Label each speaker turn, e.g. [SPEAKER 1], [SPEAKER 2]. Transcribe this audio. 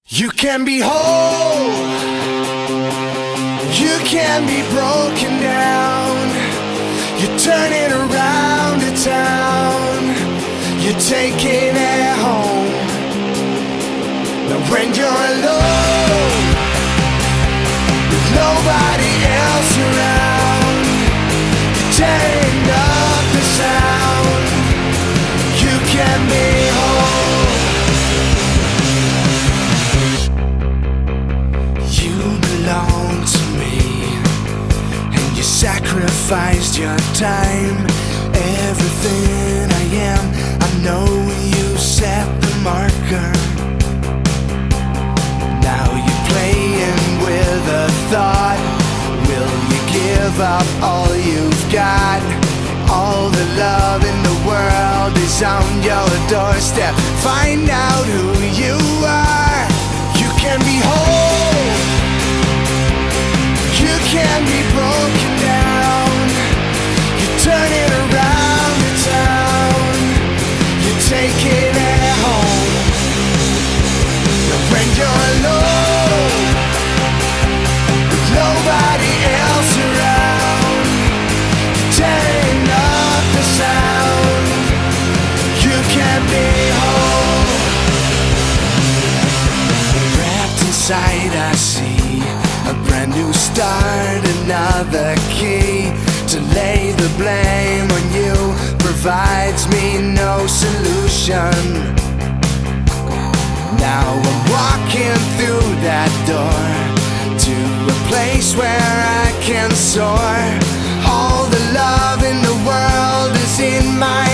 [SPEAKER 1] You can be whole, you can be broken down. You're turning around the town, you're taking it home. Now when you're alone, with nobody else around, you're tearing up the sound. You can be whole. You belong to me, and you sacrificed your time. Everything I am, I know you set the marker. Now you're playing with a thought. Will you give up all you've got? All the love in the world is on your doorstep. Find out who you are. You can be whole, you can be broken down. You're turning around the town, you're taking it home. Now when you're alone, with nobody else around, you're tearing up the sound. You can be whole. Wrapped inside I see a brand new start, another key to lay the blame on you. Provides me no solution. Now I'm walking through that door to a place where I can soar. All the love in the world is in my